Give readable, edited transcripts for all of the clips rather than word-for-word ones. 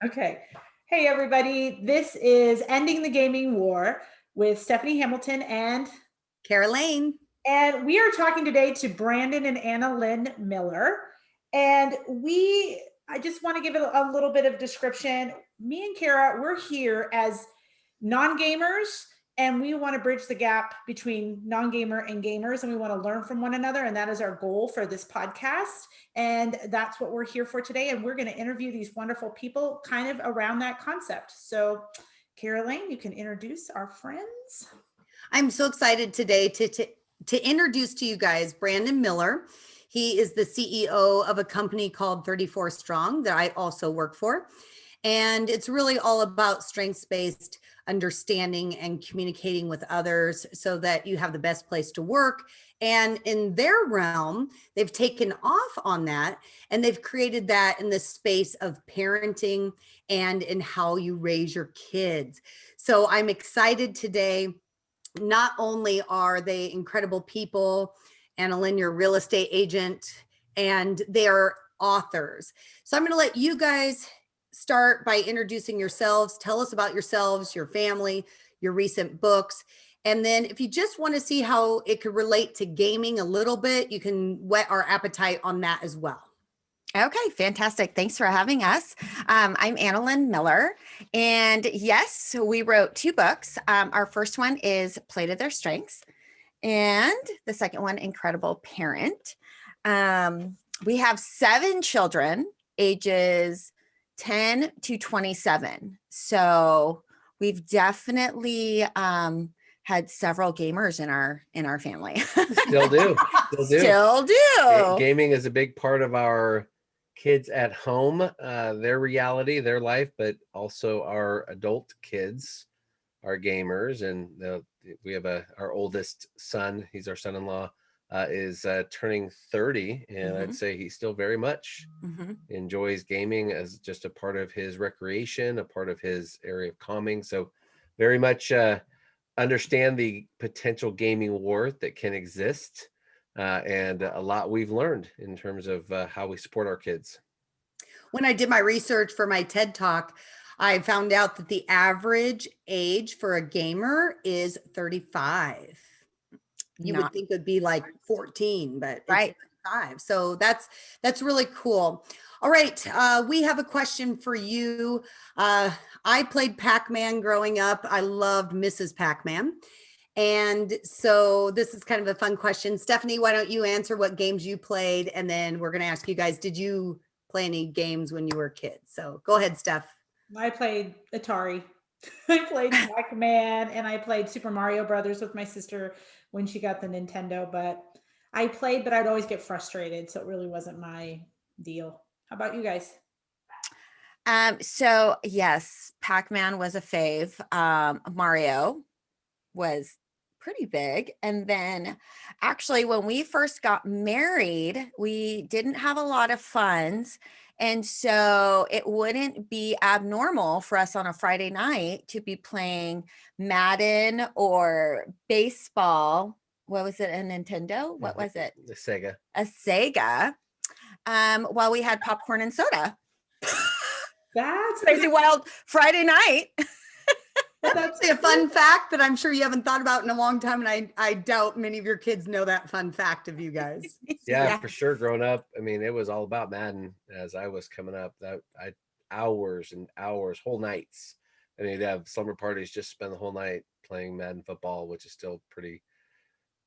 Okay. Hey, everybody. This is Ending the Gaming War with Stephanie Hamilton Cara Lane. and we are talking today to Brandon and Analyn Miller. And I just want to give it a little bit of description. Me and Cara, we're here as non-gamers, and we want to bridge the gap between non-gamer and gamers, and we want to learn from one another, and that is our goal for this podcast. And that's what we're here for today, and we're going to interview these wonderful people kind of around that concept. So Cara Lane, you can introduce our friends. I'm so excited today to introduce to you guys Brandon Miller. He is the CEO of a company called 34 Strong that I also work for. And it's really all about strengths-based understanding and communicating with others so that you have the best place to work. And in their realm, they've taken off on that and they've created that in the space of parenting and in how you raise your kids. So I'm excited today. Not only are they incredible people, Analyn, your real estate agent, and they are authors. So I'm going to let you guys start by introducing yourselves. Tell us about yourselves, your family, your recent books. And then if you just want to see how it could relate to gaming a little bit, you can whet our appetite on that as well. Okay, fantastic. Thanks for having us. I'm Brandon Miller, and yes, we wrote 2 books. Our first one is Play to Their Strengths, and the second one, Incredible Parent. We have 7 children, ages 10 to 27. So we've definitely had several gamers in our family. Still do. Still do. Gaming is a big part of our kids at home, their reality, their life, but also our adult kids are gamers. And we have our oldest son, he's our son-in-law, is turning 30, and I'd say he still very much enjoys gaming as just a part of his recreation, a part of his area of calming. So very much understand the potential gaming war that can exist, and a lot we've learned in terms of how we support our kids. When I did my research for my TED Talk, I found out that the average age for a gamer is 35. You would think it'd be like 14, but it's 35. So that's really cool. All right, we have a question for you. I played Pac-Man growing up. I loved Mrs. Pac-Man. And so this is kind of a fun question. Stephanie, why don't you answer what games you played? And then we're going to ask you guys, did you play any games when you were kids? So go ahead, Steph. I played Atari. I played Pac-Man, and I played Super Mario Brothers with my sister when she got the Nintendo. But I'd always get frustrated, so it really wasn't my deal. How about you guys? So yes, Pac-Man was a fave. Mario was pretty big. And then actually when we first got married, we didn't have a lot of funds. And so it wouldn't be abnormal for us on a Friday night to be playing Madden or baseball. What was it? A Nintendo? What was it? The Sega. A Sega. While we had popcorn and soda. That's crazy wild Friday night. That's a fun fact that I'm sure you haven't thought about in a long time. And I doubt many of your kids know that fun fact of you guys. Yeah, for sure. Growing up, I mean, it was all about Madden as I was coming up. Hours and hours, whole nights. I mean, you'd have slumber parties, just spend the whole night playing Madden football, which is still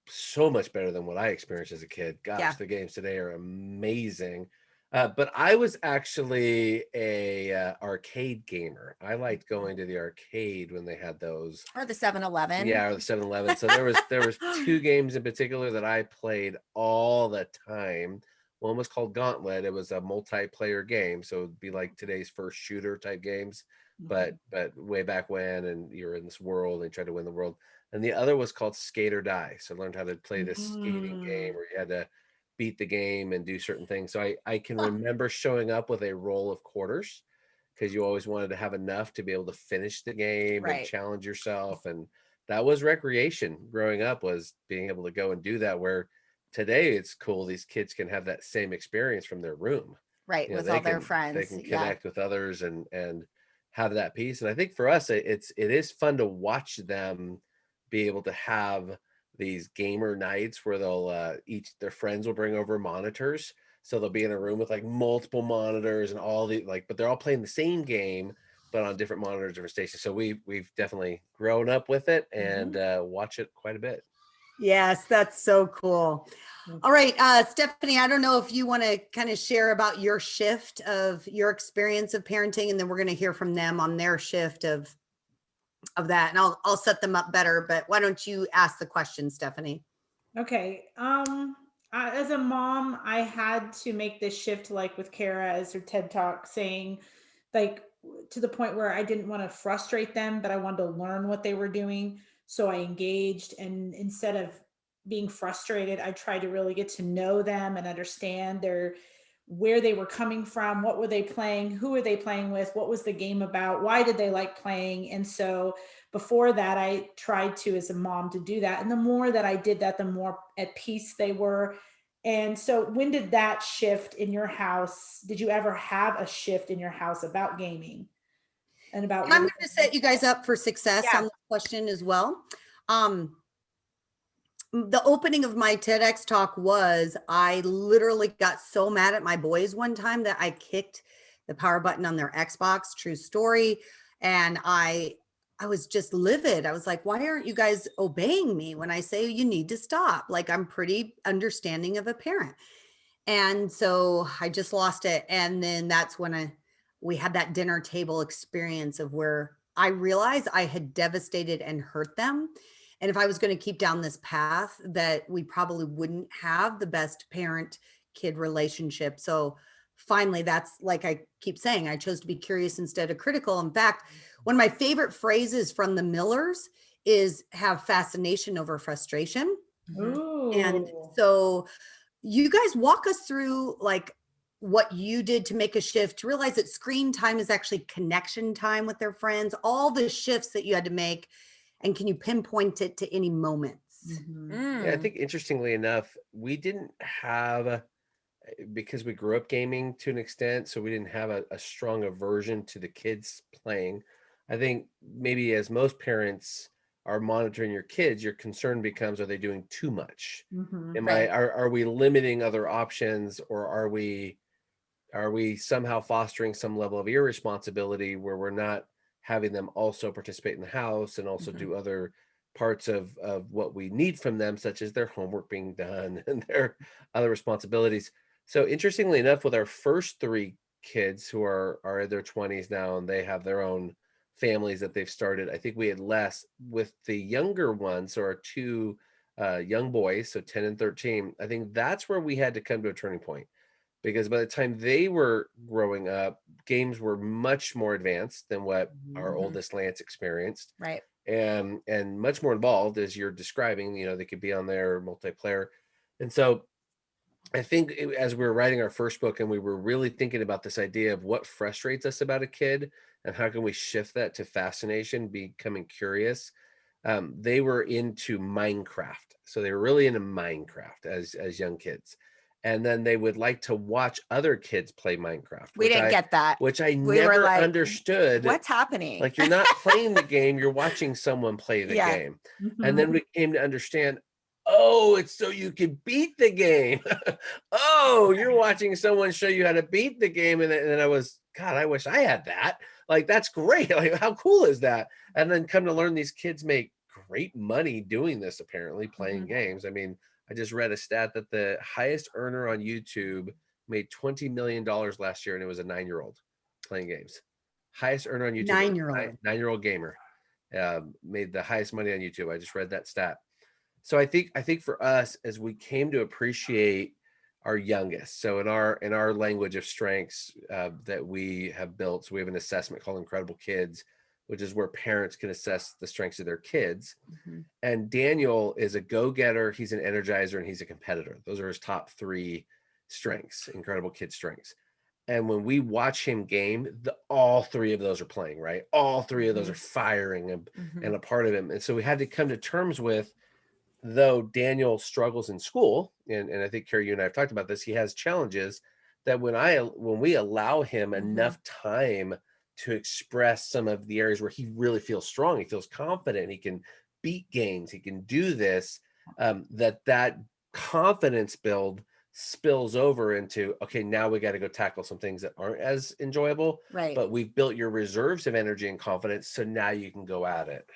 so much better than what I experienced as a kid. Gosh, the games today are amazing. But I was actually a arcade gamer. I liked going to the arcade when they had those. Or the 7-Eleven. Yeah, or the 7-Eleven. So there was 2 games in particular that I played all the time. One was called Gauntlet. It was a multiplayer game, so it'd be like today's first shooter type games, but way back when, and you're in this world and you try to win the world. And the other was called Skate or Die. So I learned how to play this skating game where you had to beat the game and do certain things. So I can remember showing up with a roll of quarters because you always wanted to have enough to be able to finish the game and challenge yourself. And that was recreation growing up, was being able to go and do that, where today it's cool. These kids can have that same experience from their room. right, You know, with all their they friends. can Yeah. connect with others and have that piece. And I think for us, it is fun to watch them be able to have these gamer nights where they'll each their friends will bring over monitors, so they'll be in a room with like multiple monitors and all the like, but they're all playing the same game but on different monitors, different stations. So we've definitely grown up with it and watch it quite a bit. Yes, that's so cool. All right, Stephanie, I don't know if you want to kind of share about your shift of your experience of parenting, and then we're going to hear from them on their shift of that, and I'll set them up better. But why don't you ask the question, Stephanie? Okay. As a mom, I had to make this shift, like with Cara as her TED Talk saying, like to the point where I didn't want to frustrate them, but I wanted to learn what they were doing. So I engaged, and instead of being frustrated, I tried to really get to know them and understand where they were coming from, what were they playing, who were they playing with, what was the game about, why did they like playing. And so before that, I tried to, as a mom, to do that. And the more that I did that, the more at peace they were. And so when did that shift in your house? Did you ever have a shift in your house about gaming and about And I'm going to set you guys up for success Yeah. on this question as well. The opening of my TEDx talk was I literally got so mad at my boys one time that I kicked the power button on their Xbox, true story. And I was just livid. I was like, why aren't you guys obeying me when I say you need to stop? Like, I'm pretty understanding of a parent. And so I just lost it. And then that's when we had that dinner table experience of where I realized I had devastated and hurt them. And if I was going to keep down this path, that we probably wouldn't have the best parent kid relationship. So finally, that's like I keep saying, I chose to be curious instead of critical. In fact, one of my favorite phrases from the Millers is have fascination over frustration. Ooh. And so you guys walk us through like what you did to make a shift, to realize that screen time is actually connection time with their friends, all the shifts that you had to make. And can you pinpoint it to any moments? Yeah, I think interestingly enough, we didn't have, because we grew up gaming to an extent, so we didn't have a strong aversion to the kids playing. I think maybe as most parents are monitoring your kids, your concern becomes, are they doing too much? Right. Are we limiting other options, or are we somehow fostering some level of irresponsibility where we're not having them also participate in the house and also do other parts of what we need from them, such as their homework being done and their other responsibilities. So interestingly enough, with our first three kids who are in their 20s now and they have their own families that they've started, I think we had less. With the younger ones, so our two young boys, so 10 and 13, I think that's where we had to come to a turning point, because by the time they were growing up, games were much more advanced than what our oldest Lance experienced, Right. and much more involved, as you're describing. You know, they could be on their multiplayer. And so I think as we were writing our first book and we were really thinking about this idea of what frustrates us about a kid and how can we shift that to fascination, becoming curious, they were into Minecraft. So they were really into Minecraft as young kids. And then they would like to watch other kids play Minecraft. We didn't get that. Which I We were never like, understood. what's happening? Like, you're not playing the game, you're watching someone play the Yeah. game. And then we came to understand, oh, it's so you can beat the game. Oh, you're watching someone show you how to beat the game. And then I was, God, I wish I had that. Like, that's great. Like, how cool is that? And then come to learn these kids make great money doing this, apparently, playing games. I mean, I just read a stat that the highest earner on YouTube made $20 million last year, and it was a 9-year-old playing games. Highest earner on YouTube. 9-year-old. 9-year-old gamer made the highest money on YouTube. I just read that stat. So I think for us, as we came to appreciate our youngest, so in our language of strengths that we have built, so we have an assessment called Incredible Kids, which is where parents can assess the strengths of their kids. And Daniel is a go-getter, he's an energizer, and he's a competitor. Those are his top 3 strengths, Incredible Kid strengths. And when we watch him game, all 3 of those are playing, right? All 3 of those are firing and a part of him. And so we had to come to terms with, though Daniel struggles in school, and I think, Cara, you and I have talked about this, he has challenges, that when we allow him Mhm. enough time to express some of the areas where he really feels strong, he feels confident, he can beat games, he can do this, that confidence build spills over into, okay, now we got to go tackle some things that aren't as enjoyable, Right. but we've built your reserves of energy and confidence, so now you can go at it.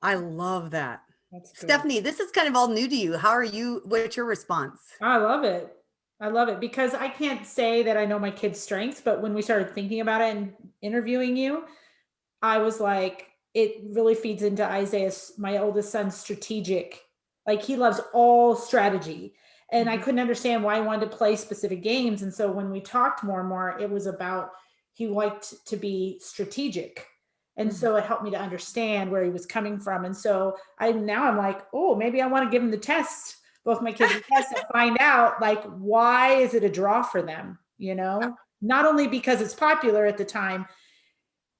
I love that. That's good. Stephanie, this is kind of all new to you. How are you? What's your response? I love it. I love it because I can't say that I know my kids' strengths, but when we started thinking about it and interviewing you, I was like, it really feeds into Isaiah's, my oldest son's strategic. Like he loves all strategy. And I couldn't understand why he wanted to play specific games. And so when we talked more and more, it was about he liked to be strategic. And so it helped me to understand where he was coming from. And so I'm like, oh, maybe I want to give him the test, both my kids the test to find out like why is it a draw for them, Not only because it's popular at the time.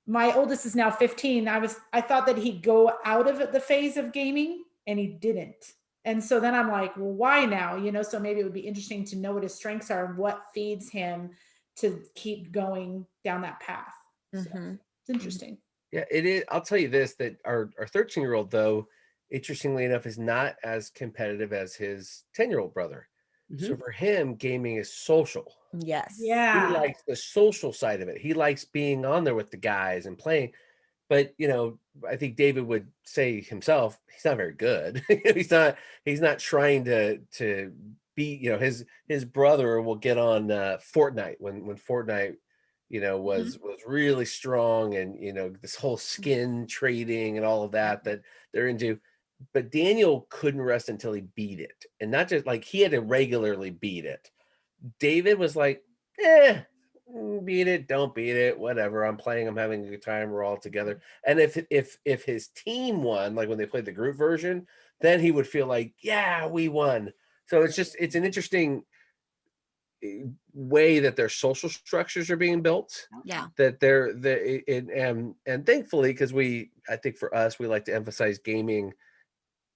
My oldest is now 15. I thought that he'd go out of the phase of gaming and he didn't. And so then I'm like, well, why now? So maybe it would be interesting to know what his strengths are and what feeds him to keep going down that path. So it's interesting. Yeah, it is. I'll tell you this, that our 13-year-old, though, interestingly enough, is not as competitive as his 10-year-old brother. So for him, gaming is social. Yes. Yeah. He likes the social side of it. He likes being on there with the guys and playing. But I think David would say himself, he's not very good. He's not trying to be, his brother will get on Fortnite when Fortnite was really strong, and this whole skin trading and all of that they're into. But Daniel couldn't rest until he beat it, and not just like he had to regularly beat it. David was like, beat it, don't beat it, whatever. I'm playing, I'm having a good time, we're all together. And if his team won, like when they played the group version, then he would feel like, yeah, we won. So it's an interesting way that their social structures are being built. Yeah. That and thankfully, because I think for us, we like to emphasize gaming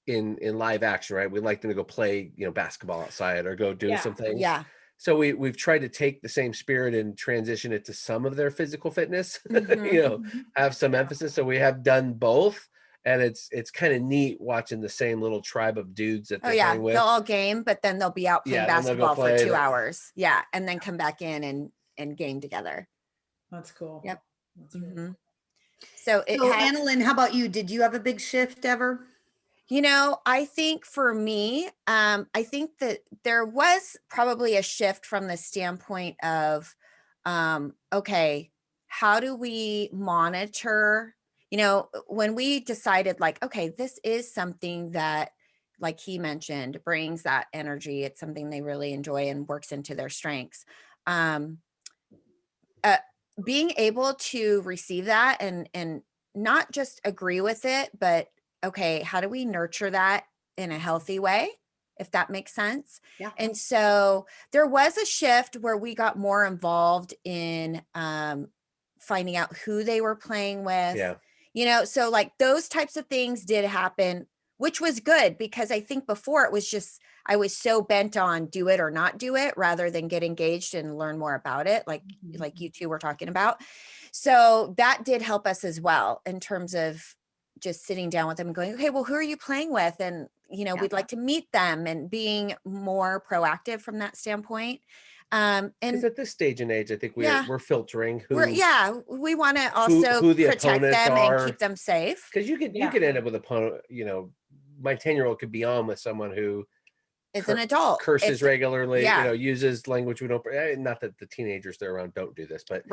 in live action, right? We like them to go play, basketball outside or go do some things. Yeah. So we've tried to take the same spirit and transition it to some of their physical fitness, have some emphasis. So we have done both. And it's kind of neat watching the same little tribe of dudes that they hang with. They'll all game, but then they'll be out playing basketball for 2 hours. Yeah. And then come back in and game together. That's cool. Yep. That's really cool. So Analyn, how about you? Did you have a big shift ever? I think for me, I think that there was probably a shift from the standpoint of, okay, how do we monitor, when we decided like, okay, this is something that, like he mentioned, brings that energy. It's something they really enjoy and works into their strengths. Being able to receive that and not just agree with it, but okay, how do we nurture that in a healthy way, if that makes sense? Yeah. And so there was a shift where we got more involved in finding out who they were playing with. Yeah. So like those types of things did happen, which was good because I think before it was just, I was so bent on do it or not do it rather than get engaged and learn more about it. Like you two were talking about. So that did help us as well in terms of just sitting down with them and going, okay, well, who are you playing with? And, we'd like to meet them and being more proactive from that standpoint. And at this stage and age, I think we're filtering who we want to also who the protect opponents them are, and keep them safe. Because you could end up with opponent, my 10-year-old could be on with someone who is an adult, curses regularly, uses language we don't, not that the teenagers that are around don't do this, but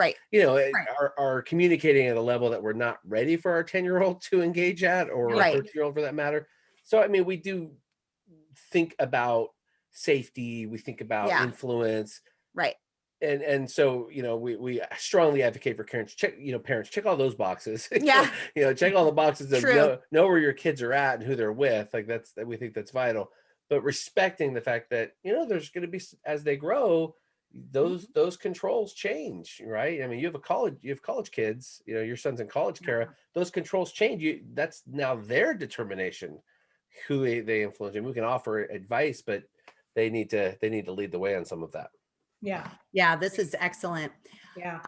are communicating at a level that we're not ready for our 10-year-old to engage at, or a 13-year-old for that matter. So, I mean, we do think about safety, we think about influence. Right. And so, we strongly advocate for parents check all those boxes. Yeah. Check all the boxes of True. know where your kids are at and who they're with. Like we think that's vital. But respecting the fact that, there's going to be, as they grow, those controls change, right? I mean, you have college kids, your son's in college, Cara, those controls change. That's now their determination, who they influence. And we can offer advice, but they need to lead the way on some of that. Yeah. Yeah, this is excellent. Yeah.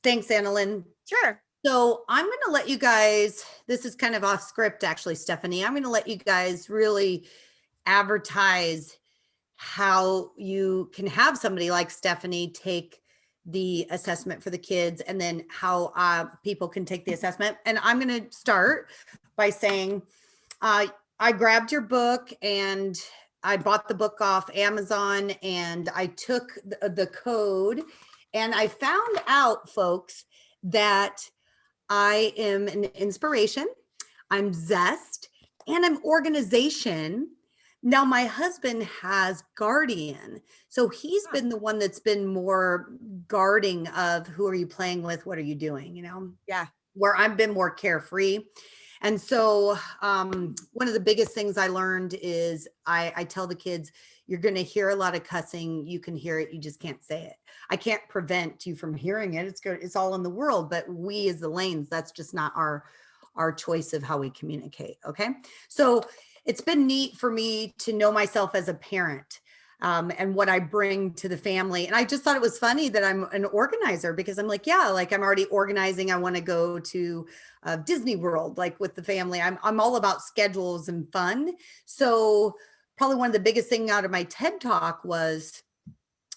Thanks, Annalyn. Sure. So I'm going to let you guys, this is kind of off script, actually, Stephanie. I'm going to let you guys really advertise how you can have somebody like Stephanie take the assessment for the kids, and then how people can take the assessment. And I'm going to start by saying, I grabbed your book and I bought the book off Amazon, and I took the code, and I found out, folks, that I am an inspiration, I'm zest, and I'm organization. Now, my husband has guardian. So he's been the one that's been more guarding of who are you playing with? What are you doing? Yeah. Where I've been more carefree. And so one of the biggest things I learned is I tell the kids, you're going to hear a lot of cussing. You can hear it. You just can't say it. I can't prevent you from hearing it. It's good. It's all in the world, but we as the lanes, that's just not our choice of how we communicate. Okay. So it's been neat for me to know myself as a parent. And what I bring to the family. And I just thought it was funny that I'm an organizer, because I'm like, yeah, like I'm already organizing. I want to go to Disney World, like with the family. I'm all about schedules and fun. So probably one of the biggest thing out of my TED Talk was,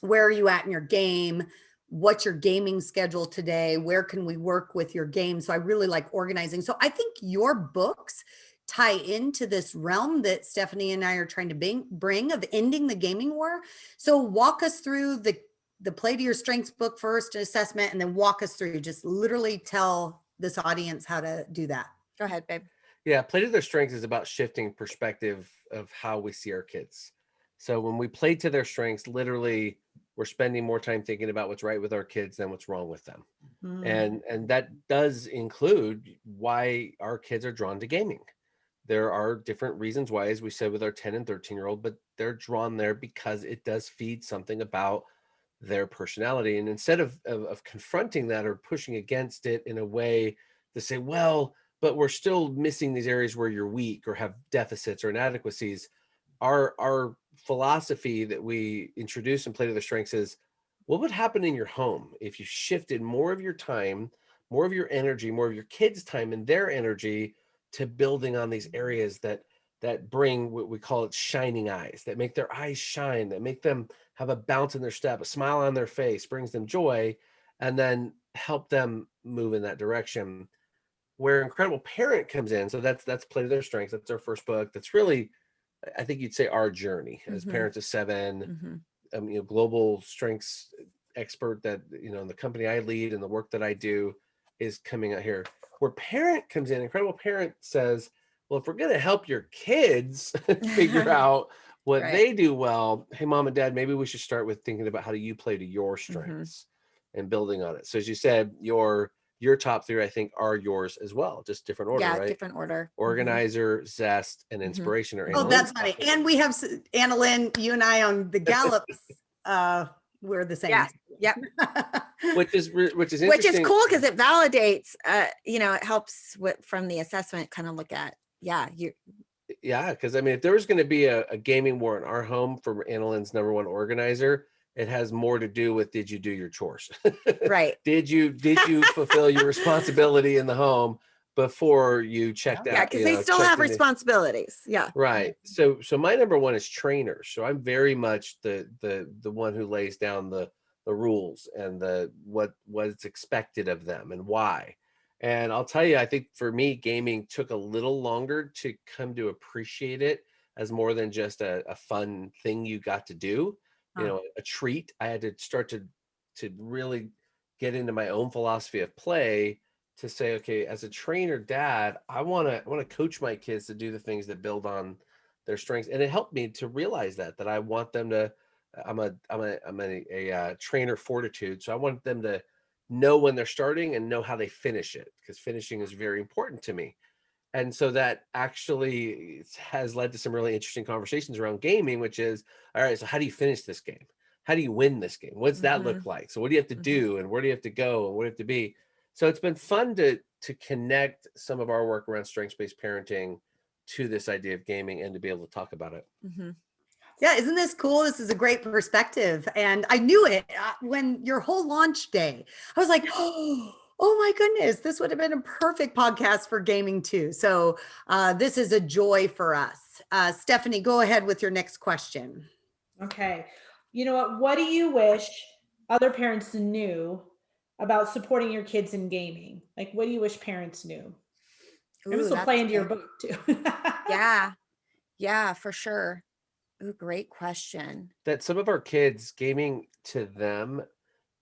where are you at in your game? What's your gaming schedule today? Where can we work with your game? So I really like organizing. So I think your books tie into this realm that Stephanie and I are trying to bring of ending the gaming war. So walk us through the Play to Your Strengths book first, assessment, and then walk us through, just literally tell this audience how to do that. Go ahead, babe. Yeah, Play to Their Strengths is about shifting perspective of how we see our kids. So when we play to their strengths, literally we're spending more time thinking about what's right with our kids than what's wrong with them. And that does include why our kids are drawn to gaming. There are different reasons why, as we said with our 10 and 13-year-old, but they're drawn there because it does feed something about their personality. And instead of confronting that or pushing against it in a way to say, well, but we're still missing these areas where you're weak or have deficits or inadequacies, our philosophy that we introduce and Play to Their Strengths is, what would happen in your home if you shifted more of your time, more of your energy, more of your kids' time and their energy to building on these areas that bring what we call it shining eyes, that make their eyes shine, that make them have a bounce in their step, a smile on their face, brings them joy, and then help them move in that direction. Where Incredible Parent comes in, so that's Play to Their Strengths. That's our first book. That's really, I think you'd say, our journey as parents of 7, global strengths expert that, in the company I lead and the work that I do is coming out here. Where Parent comes in, Incredible Parent says, well, if we're going to help your kids figure out what they do well, hey, mom and dad, maybe we should start with thinking about how do you play to your strengths and building on it. So as you said, your top 3, I think, are yours as well, just different order, right? Different order. Organizer, zest, and inspiration. Or Oh, that's funny. And we have Annalyn, you and I on the Gallups. We're the same. Yeah. which is interesting. Which is cool because it validates. It helps from the assessment kind of look at. Yeah, because I mean, if there was going to be a gaming war in our home for Annalyn's #1 organizer, it has more to do with, did you do your chores? Right. Did you fulfill your responsibility in the home before you checked out? Yeah, because they still have responsibilities. Yeah. Right. So my #1 is trainers. So I'm very much the one who lays down the rules and what's expected of them and why. And I'll tell you, I think for me, gaming took a little longer to come to appreciate it as more than just a fun thing you got to do, a treat. I had to start to really get into my own philosophy of play, to say, okay, as a trainer dad, I want to coach my kids to do the things that build on their strengths. And it helped me to realize that I want them to, I'm a trainer fortitude. So I want them to know when they're starting and know how they finish it, because finishing is very important to me. And so that actually has led to some really interesting conversations around gaming, which is, all right, so how do you finish this game? How do you win this game? What's that look like? So what do you have to do, and where do you have to go, and what do you have to be? So it's been fun to connect some of our work around strengths-based parenting to this idea of gaming and to be able to talk about it. Yeah, isn't this cool? This is a great perspective. And I knew it when your whole launch day, I was like, oh my goodness, this would have been a perfect podcast for gaming too. So this is a joy for us. Stephanie, go ahead with your next question. Okay. You know what? What do you wish other parents knew about supporting your kids in gaming? Like, what do you wish parents knew? And Ooh, this will play that's into your good. book too. Yeah. Yeah, for sure. Ooh, great question. That some of our kids, gaming to them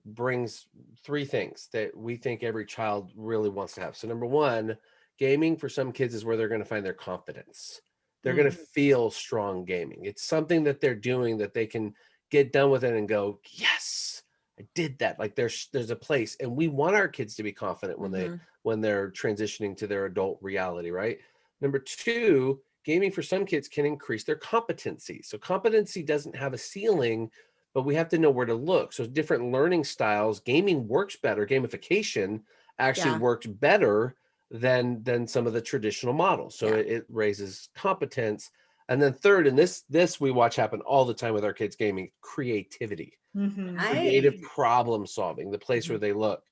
brings three things that we think every child really wants to have. So number one, gaming for some kids is where they're going to find their confidence. They're going to feel strong gaming. It's something that they're doing that they can get done with it and go, yes, I did that. Like there's a place, and we want our kids to be confident when they're transitioning to their adult reality, right? Number two, gaming for some kids can increase their competency. So competency doesn't have a ceiling, but we have to know where to look. So different learning styles, gaming works better. Gamification actually Yeah. works better than some of the traditional models. So Yeah. it raises competence. And then third, and this we watch happen all the time with our kids gaming, creativity, creative problem solving, the place where they look.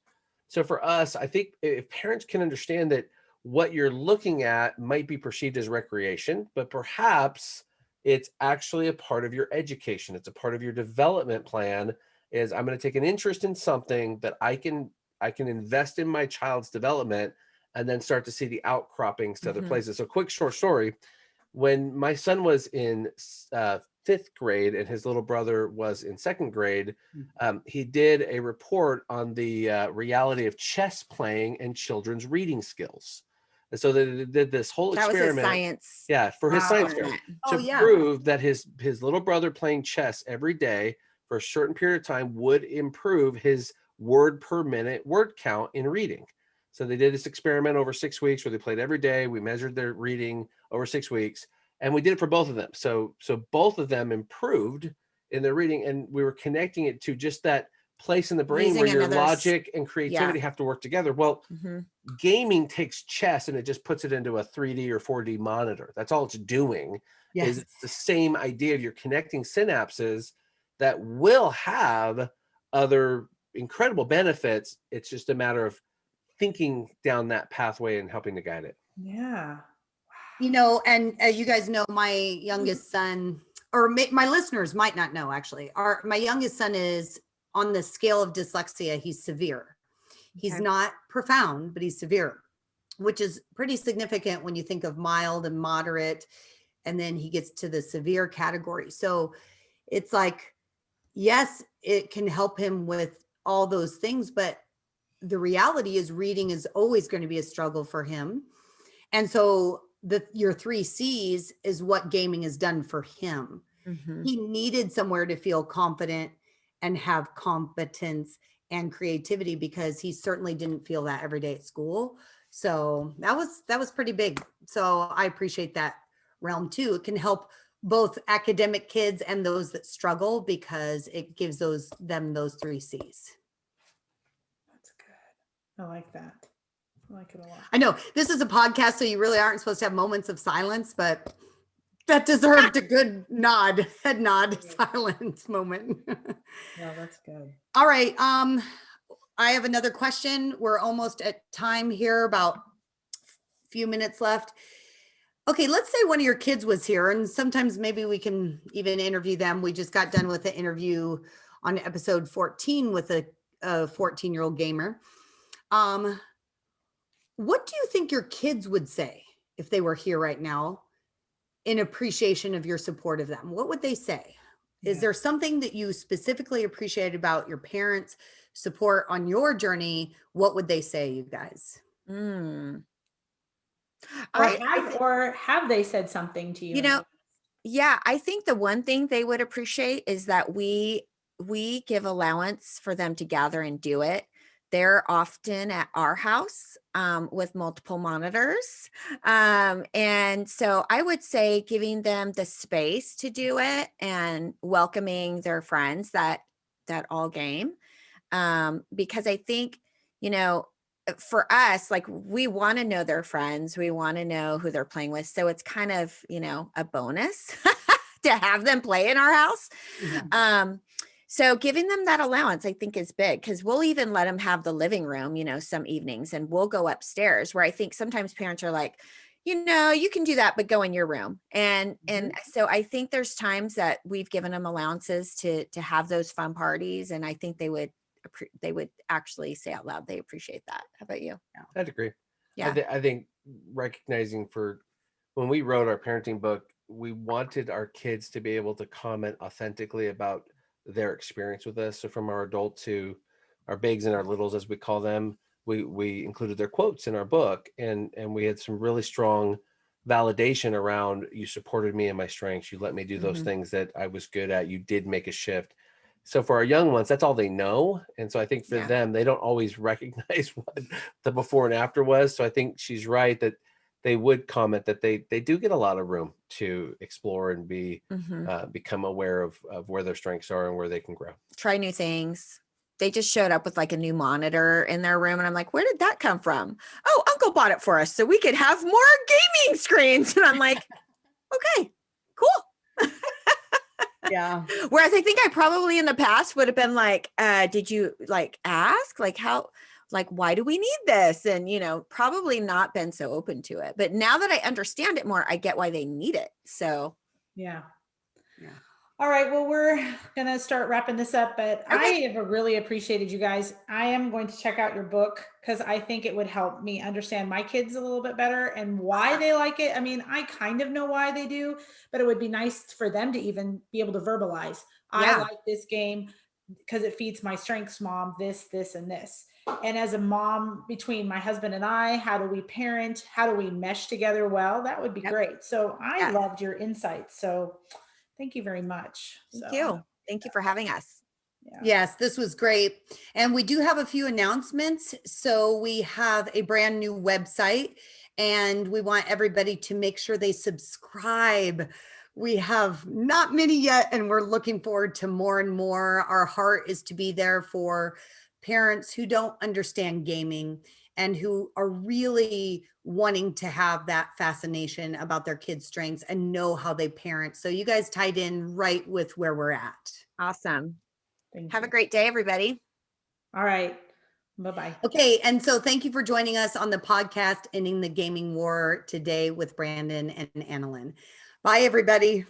So for us, I think if parents can understand that what you're looking at might be perceived as recreation, but perhaps it's actually a part of your education. It's a part of your development plan. Is I'm going to take an interest in something that I can invest in my child's development and then start to see the outcroppings to other places. So quick short story. When my son was in fifth grade and his little brother was in second grade, he did a report on the reality of chess playing and children's reading skills. And so they did this whole That was a experiment. science. Yeah, for his science fair experiment. to prove that his little brother playing chess every day for a certain period of time would improve his word per minute word count in reading. So they did this experiment over 6 weeks where they played every day. We measured their reading over 6 weeks, and we did it for both of them. So both of them improved in their reading, and we were connecting it to just that place in the brain Using where your another logic and creativity have to work together. Well, gaming takes chess and it just puts it into a 3D or 4D monitor. That's all it's doing. Is it's the same idea of you're connecting synapses that will have other incredible benefits. It's just a matter of thinking down that pathway and helping to guide it. Yeah. You know, and you guys know my youngest son, or my listeners might not know actually, my youngest son is on the scale of dyslexia. He's severe. He's not profound, but he's severe, which is pretty significant when you think of mild and moderate, and then he gets to the severe category. So it's like, yes, it can help him with all those things, but the reality is reading is always going to be a struggle for him. And so your 3 C's is what gaming has done for him. He needed somewhere to feel confident and have competence and creativity, because he certainly didn't feel that every day at school. So that was pretty big. So I appreciate that realm too. It can help both academic kids and those that struggle, because it gives them those 3 C's. That's good. I like that. I like it a lot. I know this is a podcast, so you really aren't supposed to have moments of silence, but that deserved a good head nod, silence moment. Yeah, that's good. All right. I have another question. We're almost at time here, about a few minutes left. Okay, let's say one of your kids was here, and sometimes maybe we can even interview them. We just got done with an interview on episode 14 with a 14-year-old gamer. What do you think your kids would say if they were here right now in appreciation of your support of them? What would they say? Is there something that you specifically appreciate about your parents' support on your journey? What would they say, you guys? Or have they said something to you? You know, yeah, I think the one thing they would appreciate is that we give allowance for them to gather and do it. They're often at our house with multiple monitors. And so I would say giving them the space to do it and welcoming their friends that all game. Because I think, for us, like, we want to know their friends. We want to know who they're playing with. So it's kind of, a bonus to have them play in our house. Yeah. So giving them that allowance, I think, is big, because we'll even let them have the living room, some evenings, and we'll go upstairs, where I think sometimes parents are like, you can do that, but go in your room. And so I think there's times that we've given them allowances to have those fun parties, and I think they would actually say out loud they appreciate that. How about you? I'd agree. Yeah. I think recognizing when we wrote our parenting book, we wanted our kids to be able to comment authentically about their experience with us. So from our adult to our bigs and our littles, as we call them, we included their quotes in our book, and we had some really strong validation around, you supported me in my strengths, you let me do those things that I was good at, you did make a shift. So for our young ones, that's all they know. And so I think for them, they don't always recognize what the before and after was. So I think she's right that they would comment that they do get a lot of room to explore and become aware of where their strengths are and where they can grow. Try new things. They just showed up with like a new monitor in their room, and I'm like, where did that come from? Oh, Uncle bought it for us so we could have more gaming screens. And I'm like, okay, cool. Yeah. Whereas I think I probably in the past would have been like, did you like ask, like how, like, why do we need this? And, probably not been so open to it. But now that I understand it more, I get why they need it. So, Yeah. Yeah. All right. Well, we're going to start wrapping this up, but I have really appreciated you guys. I am going to check out your book because I think it would help me understand my kids a little bit better and why they like it. I mean, I kind of know why they do, but it would be nice for them to even be able to verbalize. I like this game because it feeds my strengths, mom, this, and this. And as a mom, between my husband and I, how do we parent? How do we mesh together well? That would be great. So I loved your insights. So thank you very much. Thank you. Thank you for having us. Yeah. Yes, this was great. And we do have a few announcements. So we have a brand new website, and we want everybody to make sure they subscribe. We have not many yet, and we're looking forward to more and more. Our heart is to be there for parents who don't understand gaming and who are really wanting to have that fascination about their kids' strengths and know how they parent. So you guys tied in right with where we're at. Awesome. Have you. a great day, everybody. All right. Bye-bye. Okay. And so thank you for joining us on the podcast, Ending the Gaming War, today with Brandon and Analyn. Bye, everybody.